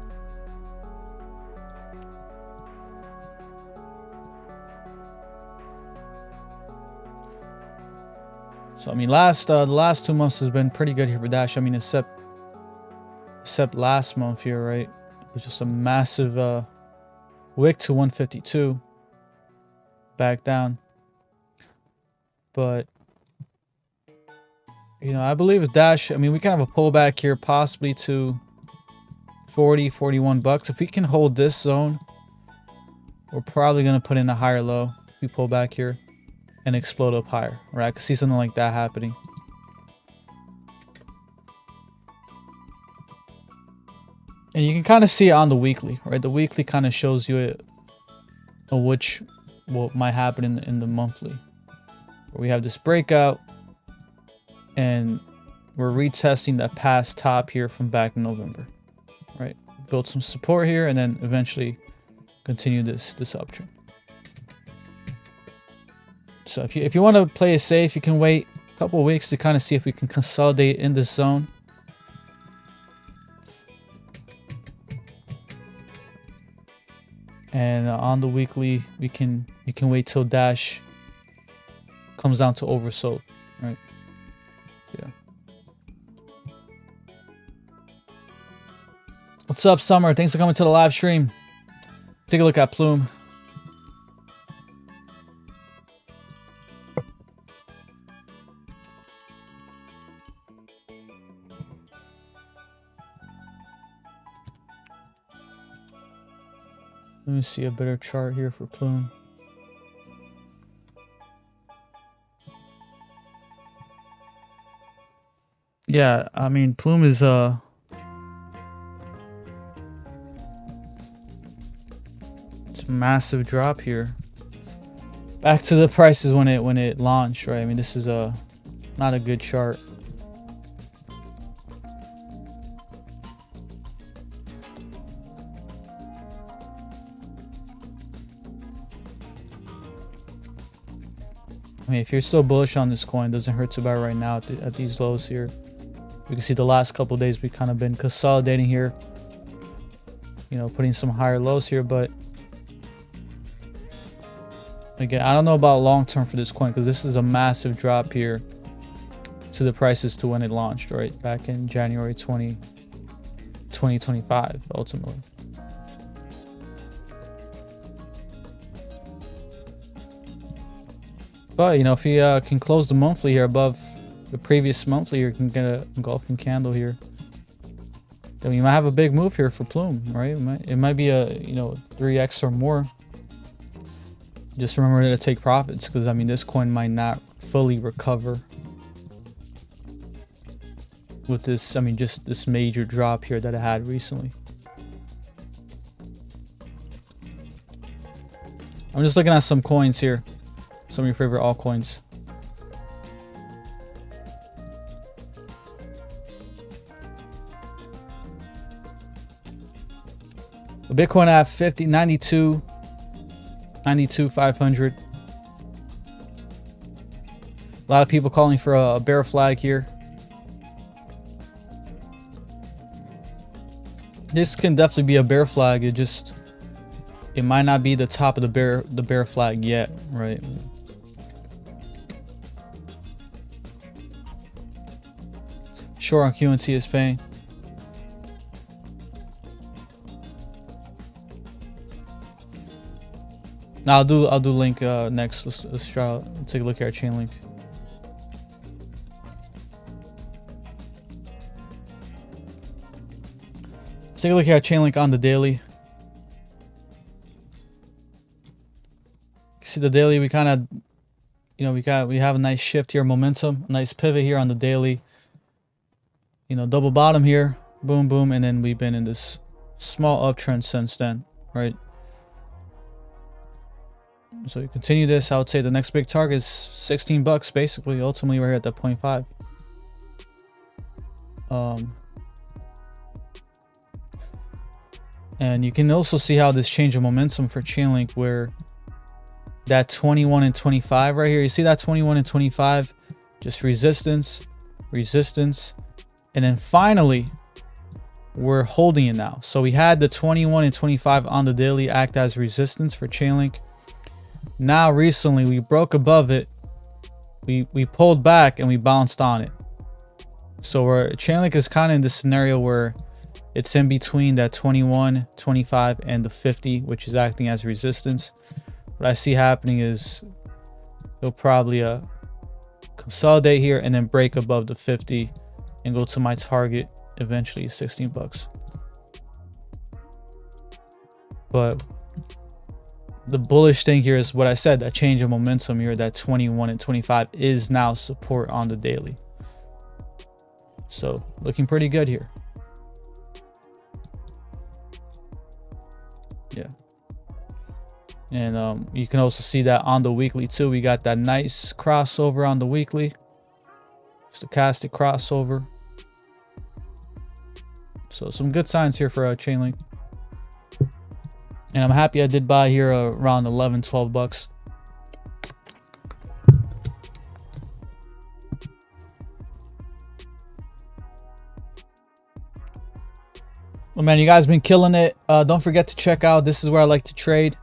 So I mean, the last 2 months has been pretty good here for Dash. I mean, except last month here, right? It was just a massive wick to 152, back down. But you know, I believe with Dash, I mean, we can have a pullback here, possibly to 40, 41 bucks. If we can hold this zone, we're probably gonna put in a higher low. If we pull back here and explode up higher, right? I could see something like that happening. And you can kind of see it on the weekly, right? The weekly kind of shows you what might happen in the monthly. Where we have this breakout, and we're retesting that past top here from back in November, right? Build some support here, and then eventually continue this uptrend. So if you want to play it safe, you can wait a couple of weeks to kind of see if we can consolidate in this zone. And on the weekly, you can wait till Dash comes down to oversold, right? Yeah. What's up, Summer? Thanks for coming to the live stream. Take a look at Plume. Let me see a better chart here for Plume. Yeah, I mean, Plume is it's a massive drop here. Back to the prices when it launched, right? I mean, this is not a good chart. I mean, if you're still bullish on this coin, it doesn't hurt to buy right now at these lows here. You can see the last couple of days we've kind of been consolidating here. You know, putting some higher lows here, but again, I don't know about long term for this coin because this is a massive drop here to the prices to when it launched, right? Back in January 2025, ultimately. But, you know, if you can close the monthly here above the previous monthly, you can get an engulfing candle here. Then we might have a big move here for Plume, right? It might be a, you know, 3x or more. Just remember to take profits because, I mean, this coin might not fully recover with this, I mean, just this major drop here that it had recently. I'm just looking at some coins here. Some of your favorite altcoins. The Bitcoin at 92,500. A lot of people calling for a bear flag here. This can definitely be a bear flag. It might not be the top of the bear flag yet, right? Short on QNT is paying. Now I'll do link next. Let's try take a look at our chain link. Let's take a look at our chain link on the daily. See the daily, we kind of, you know, we have a nice shift here, momentum, a nice pivot here on the daily. You know, double bottom here, boom, boom, and then we've been in this small uptrend since then, right? So you continue this, I would say the next big target is 16 bucks, basically. Ultimately, we're here at that 0.5. And you can also see how this change of momentum for Chainlink, where that 21 and 25 right here, you see that 21 and 25, just resistance, resistance, and then finally we're holding it now. So we had the 21 and 25 on the daily act as resistance for Chainlink. Now recently we broke above it we pulled back and we bounced on it. So our Chainlink is kind of in this scenario where it's in between that 21, 25, and the 50, which is acting as resistance. What I see happening is it'll probably consolidate here and then break above the 50 and go to my target, eventually 16 bucks. But the bullish thing here is what I said, that change of momentum here, that 21 and 25 is now support on the daily. So looking pretty good here. Yeah. And you can also see that on the weekly too. We got that nice crossover on the weekly. Stochastic crossover. So some good signs here for Chainlink. And I'm happy I did buy here around 11, 12 bucks. Well, man, you guys been killing it. Don't forget to check out. This is where I like to trade.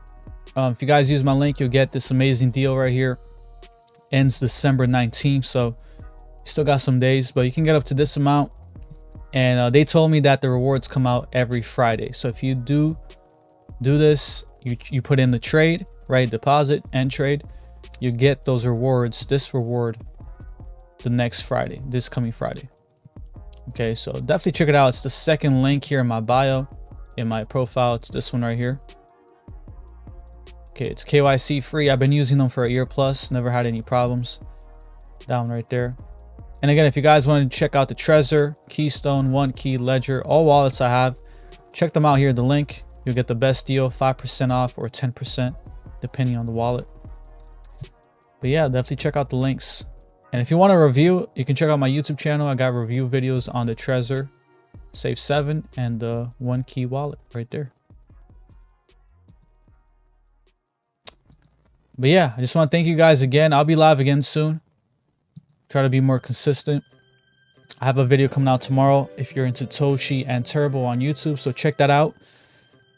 If you guys use my link, you'll get this amazing deal right here. Ends December 19th. So you still got some days, but you can get up to this amount. And they told me that the rewards come out every Friday. So if you do this, you put in the trade, right? Deposit and trade, you get those rewards, this reward, the next Friday, this coming Friday. Okay, so definitely check it out. It's the second link here in my bio, in my profile. It's this one right here. Okay, it's KYC free. I've been using them for a year plus, never had any problems. Down right there. And again, if you guys want to check out the Trezor, Keystone, One Key, Ledger, all wallets I have, check them out here. The link. You'll get the best deal, 5% off or 10%, depending on the wallet. But yeah, definitely check out the links. And if you want a review, you can check out my YouTube channel. I got review videos on the Trezor, Safe 7, and the One Key wallet right there. But yeah, I just want to thank you guys again. I'll be live again soon. Try to be more consistent. I have a video coming out tomorrow if you're into Toshi and Turbo on YouTube, so check that out.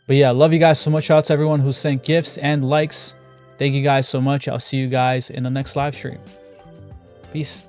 But yeah, love you guys so much. Shout out to everyone who sent gifts and likes. Thank you guys so much. I'll see you guys in the next live stream. Peace.